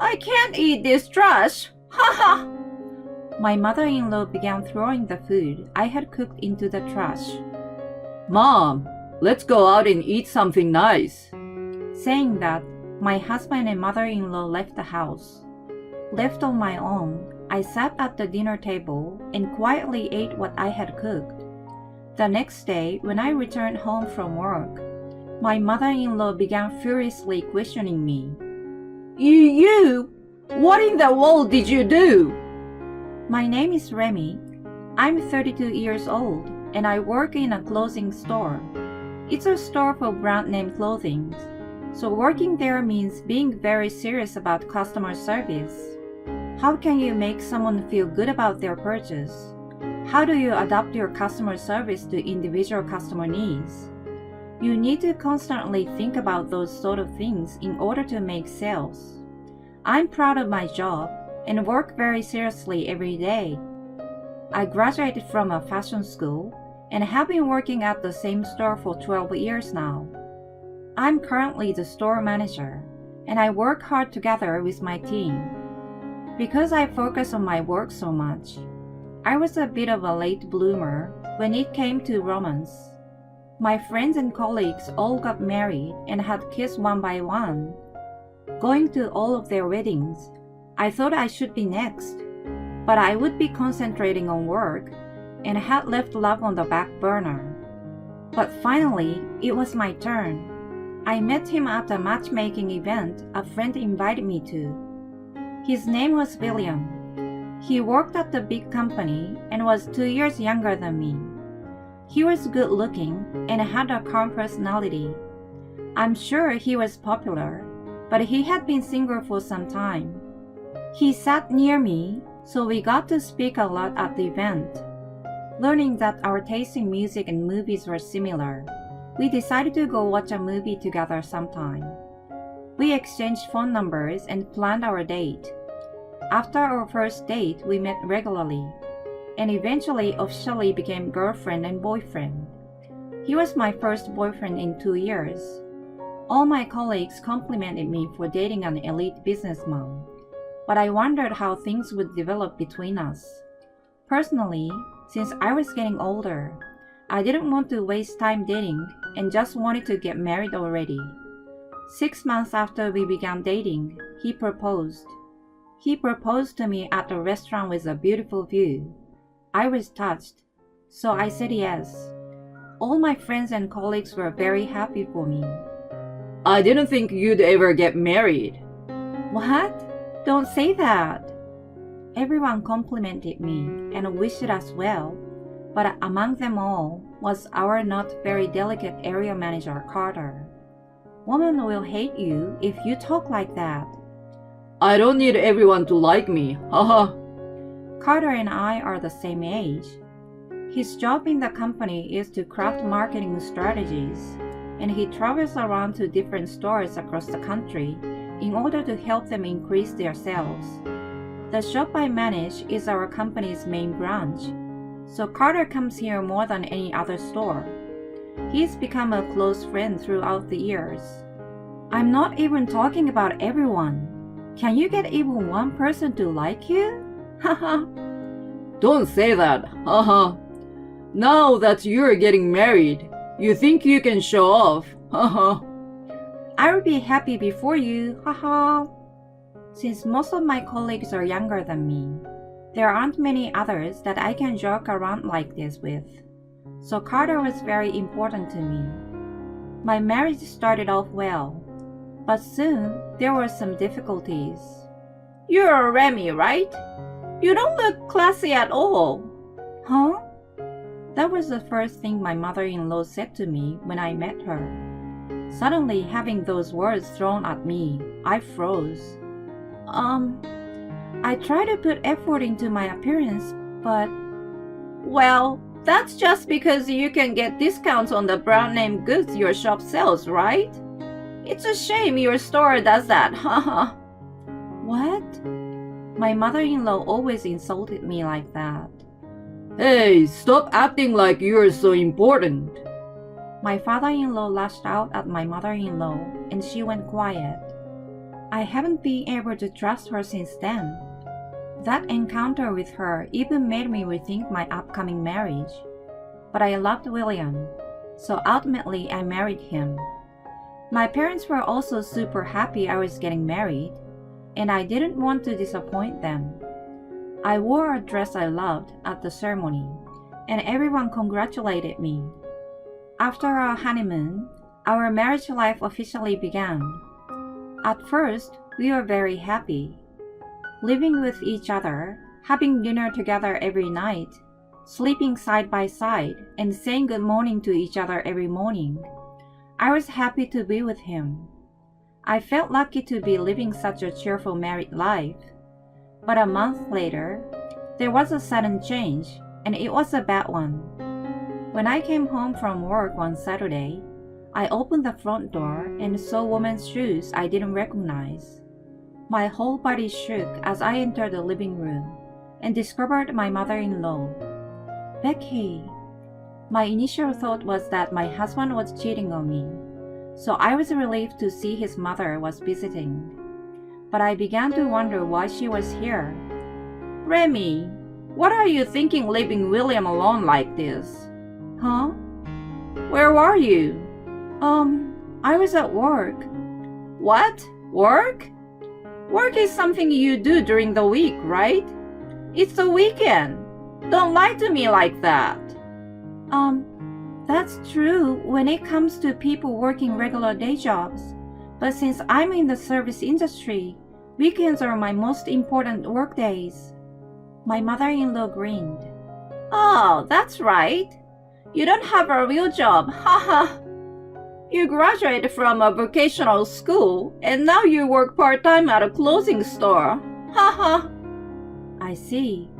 I can't eat this trash! Ha ha! My mother-in-law began throwing the food I had cooked into the trash. Mom, let's go out and eat something nice. Saying that, my husband and mother-in-law left the house. Left on my own, I sat at the dinner table and quietly ate what I had cooked. The next day, when I returned home from work, my mother-in-law began furiously questioning me. You? What in the world did you do? My name is Remy. I'm 32 years old and I work in a clothing store. It's a store for brand name clothing, so working there means being very serious about customer service. How can you make someone feel good about their purchase? How do you adapt your customer service to individual customer needs? You need to constantly think about those sort of things in order to make sales. I'm proud of my job and work very seriously every day. I graduated from a fashion school and have been working at the same store for 12 years now. I'm currently the store manager and I work hard together with my team. Because I focus on my work so much, I was a bit of a late bloomer when it came to romance. My friends and colleagues all got married and had kids one by one. Going to all of their weddings, I thought I should be next, but I would be concentrating on work and had left love on the back burner. But finally, it was my turn. I met him at a matchmaking event a friend invited me to. His name was William. He worked at the big company and was 2 years younger than me. He was good looking and had a calm personality. I'm sure he was popular, but he had been single for some time. He sat near me, so we got to speak a lot at the event. Learning that our taste in music and movies were similar, we decided to go watch a movie together sometime. We exchanged phone numbers and planned our date. After our first date, we met regularly, and eventually officially became girlfriend and boyfriend. He was my first boyfriend in 2 years. All my colleagues complimented me for dating an elite businessman, but I wondered how things would develop between us. Personally, since I was getting older, I didn't want to waste time dating and just wanted to get married already. 6 months after we began dating, he proposed. He proposed to me at a restaurant with a beautiful view. I was touched, so I said yes. All my friends and colleagues were very happy for me. I didn't think you'd ever get married. What? Don't say that. Everyone complimented me and wished us well, but among them all was our not very delicate area manager, Carter. Women will hate you if you talk like that. I don't need everyone to like me, haha. Carter and I are the same age. His job in the company is to craft marketing strategies, and he travels around to different stores across the country in order to help them increase their sales. The shop I manage is our company's main branch, so Carter comes here more than any other store. He's become a close friend throughout the years. I'm not even talking about everyone. Can you get even one person to like you? Haha. Don't say that, haha. Now that you're getting married, you think you can show off, haha. I will be happy before you, haha. Since most of my colleagues are younger than me, there aren't many others that I can joke around like this with. So Carter was very important to me. My marriage started off well, but soon there were some difficulties. You're Remy, right? You don't look classy at all. Huh? That was the first thing my mother-in-law said to me when I met her. Suddenly having those words thrown at me, I froze. I try to put effort into my appearance, but... Well, that's just because you can get discounts on the brand name goods your shop sells, right? It's a shame your store does that, haha. What? My mother-in-law always insulted me like that. Hey, stop acting like you're so important. My father-in-law lashed out at my mother-in-law and she went quiet. I haven't been able to trust her since then. That encounter with her even made me rethink my upcoming marriage. But I loved William, so ultimately I married him. My parents were also super happy I was getting married, and I didn't want to disappoint them. I wore a dress I loved at the ceremony, and everyone congratulated me. After our honeymoon, our marriage life officially began. At first, we were very happy. Living with each other, having dinner together every night, sleeping side by side, and saying good morning to each other every morning. I was happy to be with him. I felt lucky to be living such a cheerful married life. But a month later, there was a sudden change, and it was a bad one. When I came home from work one Saturday, I opened the front door and saw women's shoes I didn't recognize. My whole body shook as I entered the living room and discovered my mother-in-law. Becky. My initial thought was that my husband was cheating on me, so I was relieved to see his mother was visiting. But I began to wonder why she was here. Remy, what are you thinking leaving William alone like this? Huh? Where were you? I was at work. What? Work? Work is something you do during the week, right? It's the weekend. Don't lie to me like that. That's true when it comes to people working regular day jobs. But since I'm in the service industry, weekends are my most important work days. My mother-in-law grinned. Oh, that's right. You don't have a real job, haha. You graduated from a vocational school and now you work part-time at a clothing store, haha. I see.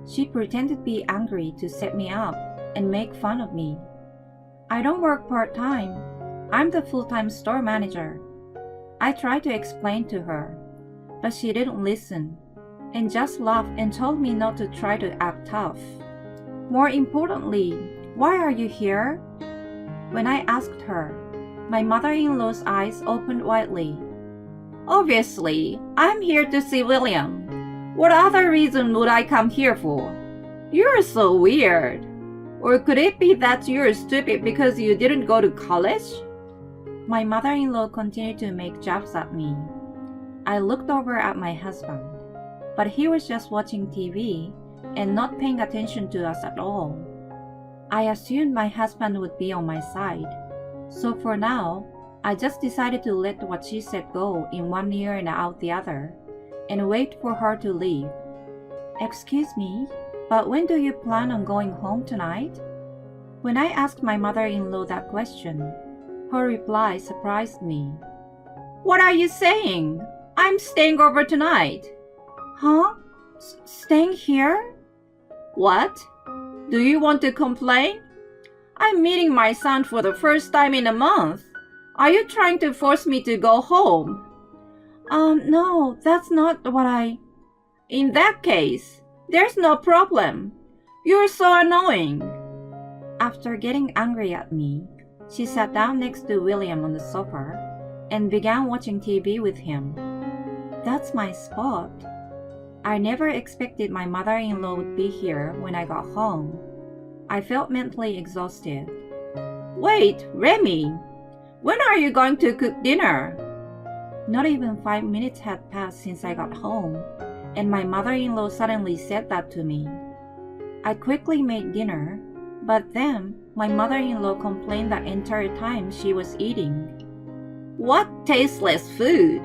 She pretended to be angry to set me up and make fun of me. I don't work part-time. I'm the full-time store manager. I tried to explain to her, but she didn't listen and just laughed and told me not to try to act tough. More importantly, why are you here? When I asked her, my mother-in-law's eyes opened widely. Obviously, I'm here to see William. What other reason would I come here for? You're so weird. Or could it be that you're stupid because you didn't go to college? My mother-in-law continued to make jabs at me. I looked over at my husband, but he was just watching TV and not paying attention to us at all. I assumed my husband would be on my side, so for now, I just decided to let what she said go in one ear and out the other, and wait for her to leave. Excuse me, but when do you plan on going home tonight? When I asked my mother-in-law that question, her reply surprised me. What are you saying? I'm staying over tonight. Huh? Staying here? What? Do you want to complain? I'm meeting my son for the first time in a month. Are you trying to force me to go home? No, that's not what In that case, there's no problem. You're so annoying. After getting angry at me, she sat down next to William on the sofa and began watching TV with him. That's my spot. I never expected my mother-in-law would be here when I got home. I felt mentally exhausted. Wait, Remy, when are you going to cook dinner? Not even 5 minutes had passed since I got home, and my mother-in-law suddenly said that to me. I quickly made dinner, but then my mother-in-law complained the entire time she was eating. What tasteless food!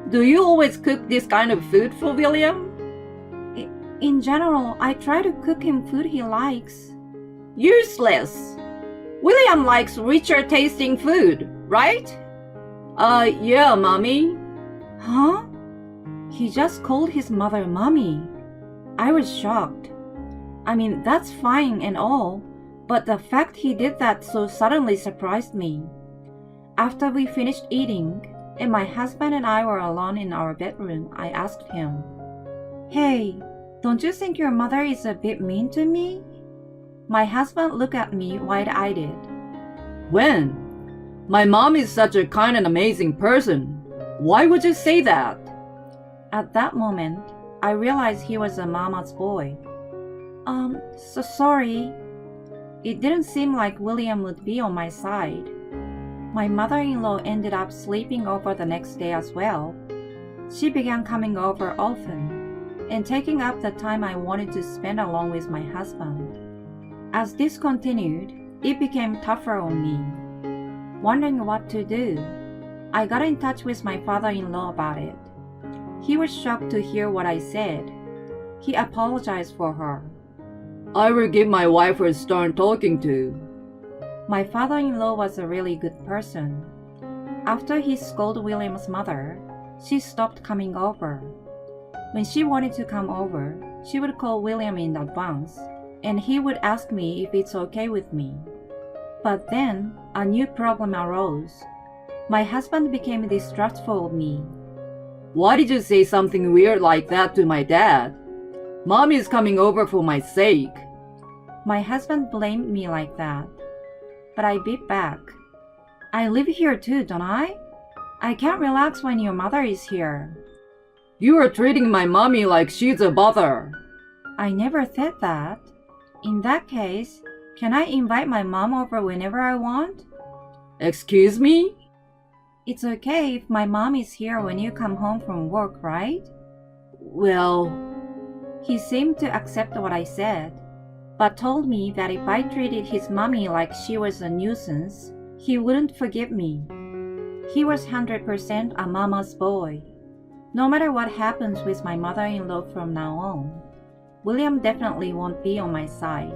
Do you always cook this kind of food for William? In general, I try to cook him food he likes. Useless! William likes richer tasting food, right? Yeah, Mommy. Huh? He just called his mother Mommy. I was shocked. I mean, that's fine and all, but the fact he did that so suddenly surprised me. After we finished eating, and my husband and I were alone in our bedroom, I asked him, Hey, don't you think your mother is a bit mean to me? My husband looked at me wide-eyed. When? My mom is such a kind and amazing person. Why would you say that? At that moment, I realized he was a mama's boy. So sorry. It didn't seem like William would be on my side. My mother-in-law ended up sleeping over the next day as well. She began coming over often and taking up the time I wanted to spend along with my husband. As this continued, it became tougher on me. Wondering what to do, I got in touch with my father-in-law about it. He was shocked to hear what I said. He apologized for her. I will give my wife a stern talking to. My father-in-law was a really good person. After he scolded William's mother, she stopped coming over. When she wanted to come over, she would call William in advance, and he would ask me if it's okay with me. But then, a new problem arose. My husband became distrustful of me. Why did you say something weird like that to my dad? Mom is coming over for my sake. My husband blamed me like that. But I beat back. I live here too, don't I? I can't relax when your mother is here. You are treating my mommy like she's a bother. I never said that. In that case, can I invite my mom over whenever I want? Excuse me? It's okay if my mom is here when you come home from work, right? Well, he seemed to accept what I said, but told me that if I treated his mommy like she was a nuisance, he wouldn't forgive me. He was 100% a mama's boy. No matter what happens with my mother-in-law from now on, William definitely won't be on my side.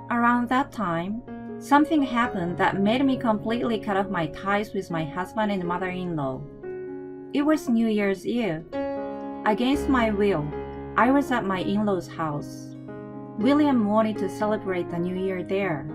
Around that time, something happened that made me completely cut off my ties with my husband and mother-in-law. It was New Year's Eve. Against my will, I was at my in-laws' house. William wanted to celebrate the New Year there.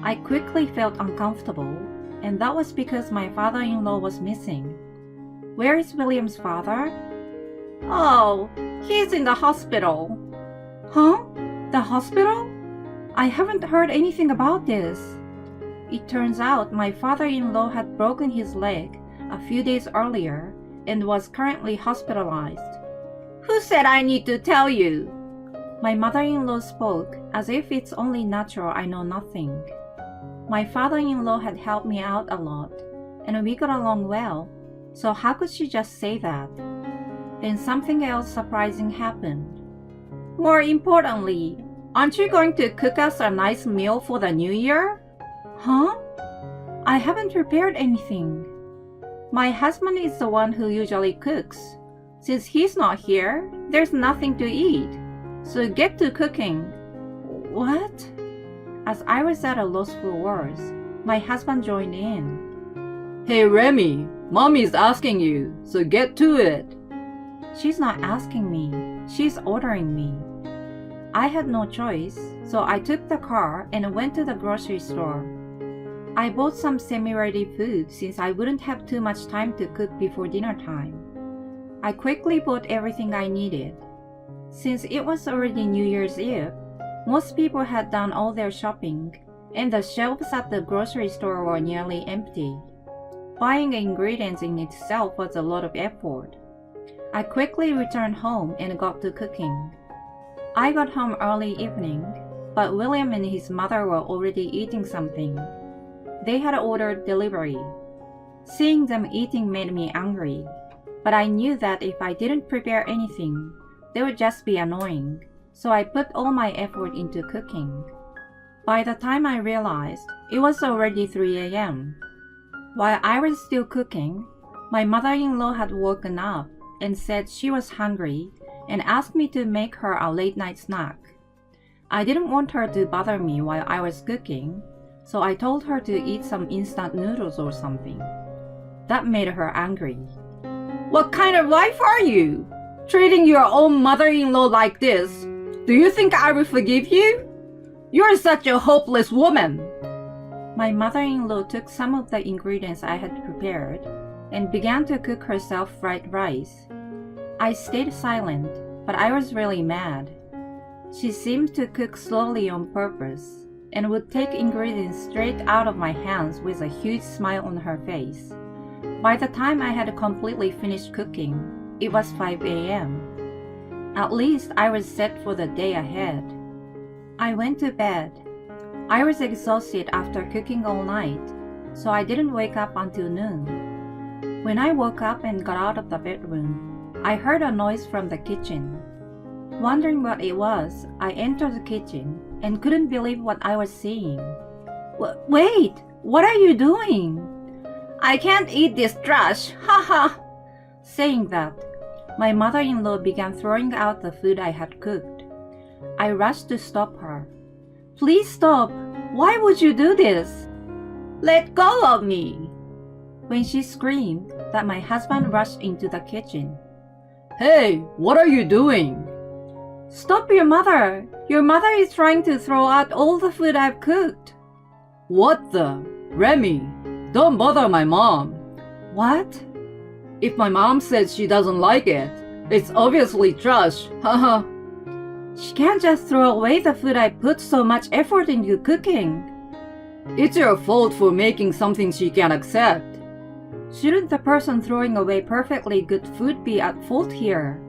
I quickly felt uncomfortable, and that was because my father-in-law was missing. Where is William's father? Oh, he's in the hospital. Huh? The hospital? I haven't heard anything about this. It turns out my father-in-law had broken his leg a few days earlier and was currently hospitalized. Who said I need to tell you? My mother-in-law spoke as if it's only natural I know nothing. My father-in-law had helped me out a lot, and we got along well, so how could she just say that? Then something else surprising happened. More importantly, aren't you going to cook us a nice meal for the New Year? Huh? I haven't prepared anything. My husband is the one who usually cooks. Since he's not here, there's nothing to eat. So get to cooking. What? As I was at a loss for words, my husband joined in. Hey Remy, Mommy is asking you, so get to it. She's not asking me, she's ordering me. I had no choice, so I took the car and went to the grocery store. I bought some semi-ready food since I wouldn't have too much time to cook before dinner time. I quickly bought everything I needed. Since it was already New Year's Eve, most people had done all their shopping, and the shelves at the grocery store were nearly empty. Buying ingredients in itself was a lot of effort. I quickly returned home and got to cooking. I got home early evening, but William and his mother were already eating something. They had ordered delivery. Seeing them eating made me angry, but I knew that if I didn't prepare anything, they would just be annoying, so I put all my effort into cooking. By the time I realized, it was already 3 a.m. While I was still cooking, my mother-in-law had woken up and said she was hungry and asked me to make her a late-night snack. I didn't want her to bother me while I was cooking, so I told her to eat some instant noodles or something. That made her angry. What kind of wife are you? Treating your own mother-in-law like this? Do you think I will forgive you? You're such a hopeless woman. My mother-in-law took some of the ingredients I had prepared and began to cook herself fried rice. I stayed silent, but I was really mad. She seemed to cook slowly on purpose and would take ingredients straight out of my hands with a huge smile on her face. By the time I had completely finished cooking, it was 5 a.m. At least I was set for the day ahead. I went to bed. I was exhausted after cooking all night, so I didn't wake up until noon. When I woke up and got out of the bedroom, I heard a noise from the kitchen. Wondering what it was, I entered the kitchen and couldn't believe what I was seeing. Wait, what are you doing? I can't eat this trash, haha! Saying that, my mother-in-law began throwing out the food I had cooked. I rushed to stop her. Please stop! Why would you do this? Let go of me! When she screamed that, my husband rushed into the kitchen. Hey, what are you doing? Stop your mother! Your mother is trying to throw out all the food I've cooked. What the? Remy, don't bother my mom. What? If my mom says she doesn't like it, it's obviously trash, haha. She can't just throw away the food I put so much effort into cooking. It's your fault for making something she can't accept. Shouldn't the person throwing away perfectly good food be at fault here?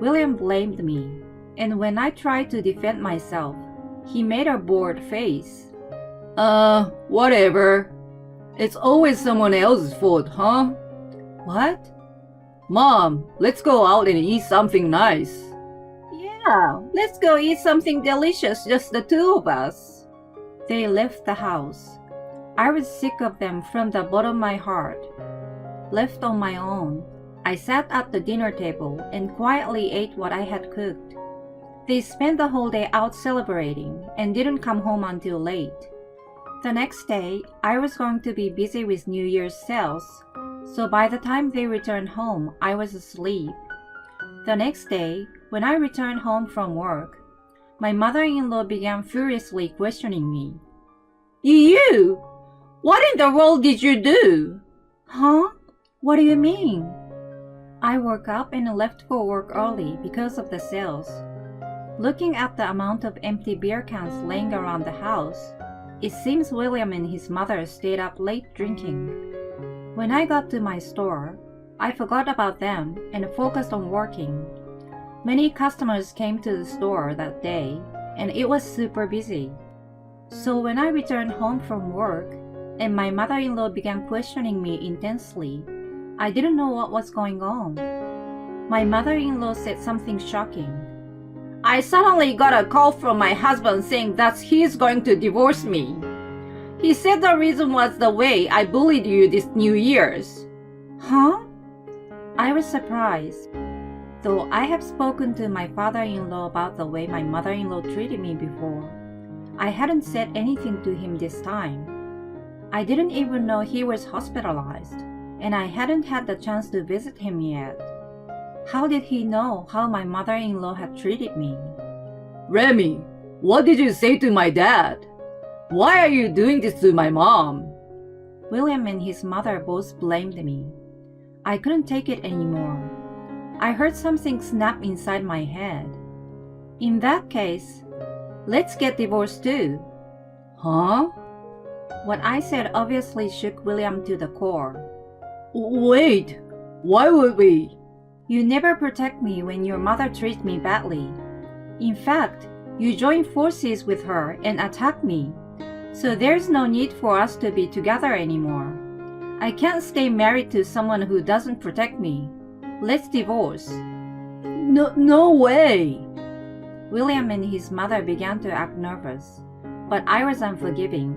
William blamed me, and when I tried to defend myself, he made a bored face. Whatever. It's always someone else's fault, huh? What? Mom, let's go out and eat something nice. Yeah, let's go eat something delicious, just the two of us. They left the house. I was sick of them from the bottom of my heart. Left on my own, I sat at the dinner table and quietly ate what I had cooked. They spent the whole day out celebrating and didn't come home until late. The next day, I was going to be busy with New Year's sales, so by the time they returned home, I was asleep. The next day, when I returned home from work, my mother-in-law began furiously questioning me. You! What in the world did you do? Huh? What do you mean? I woke up and left for work early because of the sales. Looking at the amount of empty beer cans laying around the house, it seems William and his mother stayed up late drinking. When I got to my store, I forgot about them and focused on working. Many customers came to the store that day, and it was super busy. So when I returned home from work, and my mother-in-law began questioning me intensely, I didn't know what was going on. My mother-in-law said something shocking. I suddenly got a call from my husband saying that he's going to divorce me. He said the reason was the way I bullied you this New Year's. Huh? I was surprised. Though I have spoken to my father-in-law about the way my mother-in-law treated me before, I hadn't said anything to him this time. I didn't even know he was hospitalized, and I hadn't had the chance to visit him yet. How did he know how my mother-in-law had treated me? Remy, what did you say to my dad? Why are you doing this to my mom? William and his mother both blamed me. I couldn't take it anymore. I heard something snap inside my head. In that case, let's get divorced too. Huh? What I said obviously shook William to the core. Wait, why would we? You never protect me when your mother treats me badly. In fact, you join forces with her and attack me. So there's no need for us to be together anymore. I can't stay married to someone who doesn't protect me. Let's divorce. No way. William and his mother began to act nervous, but I was unforgiving.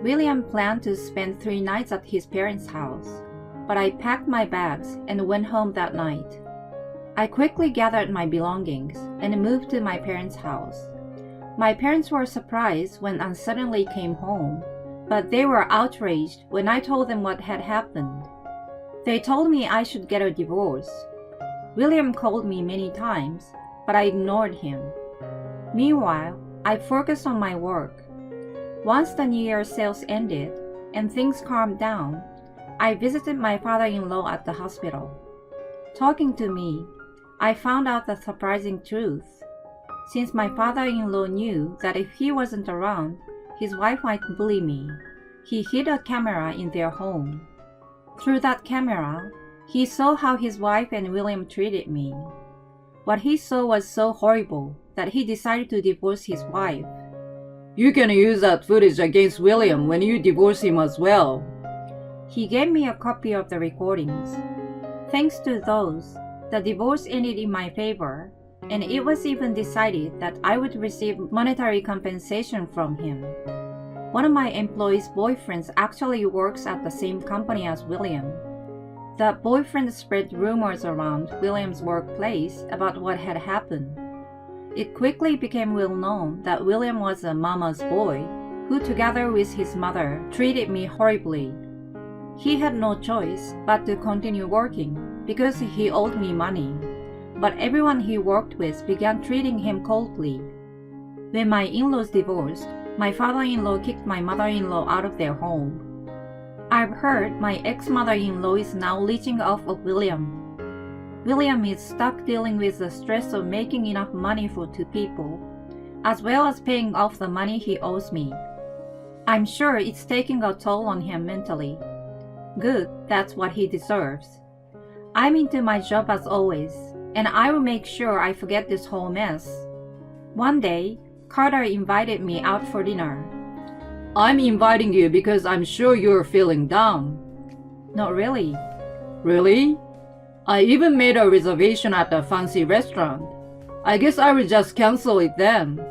William planned to spend 3 nights at his parents' house, but I packed my bags and went home that night. I quickly gathered my belongings and moved to my parents' house. My parents were surprised when I suddenly came home, but they were outraged when I told them what had happened. They told me I should get a divorce. William called me many times, but I ignored him. Meanwhile, I focused on my work. Once the New Year sales ended and things calmed down, I visited my father-in-law at the hospital. Talking to me, I found out the surprising truth. Since my father-in-law knew that if he wasn't around, his wife might bully me, he hid a camera in their home. Through that camera, he saw how his wife and William treated me. What he saw was so horrible that he decided to divorce his wife. You can use that footage against William when you divorce him as well. He gave me a copy of the recordings. Thanks to those, the divorce ended in my favor, and it was even decided that I would receive monetary compensation from him. One of my employees' boyfriends actually works at the same company as William. The boyfriend spread rumors around William's workplace about what had happened. It quickly became well known that William was a mama's boy who, together with his mother, treated me horribly. He had no choice but to continue working because he owed me money, but everyone he worked with began treating him coldly. When my in-laws divorced, my father-in-law kicked my mother-in-law out of their home. I've heard my ex-mother-in-law is now leeching off of William. William is stuck dealing with the stress of making enough money for two people, as well as paying off the money he owes me. I'm sure it's taking a toll on him mentally. Good, that's what he deserves. I'm into my job as always, and I will make sure I forget this whole mess. One day, Carter invited me out for dinner. I'm inviting you because I'm sure you're feeling down. Not really. Really? I even made a reservation at a fancy restaurant. I guess I will just cancel it then.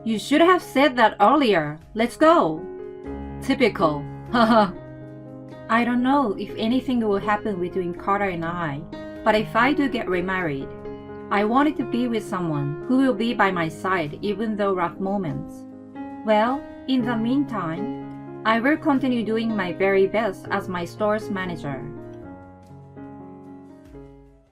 You should have said that earlier. Let's go. Typical. Haha. I don't know if anything will happen between Carter and I, but if I do get remarried, I wanted to be with someone who will be by my side even though rough moments. Well, in the meantime, I will continue doing my very best as my store's manager.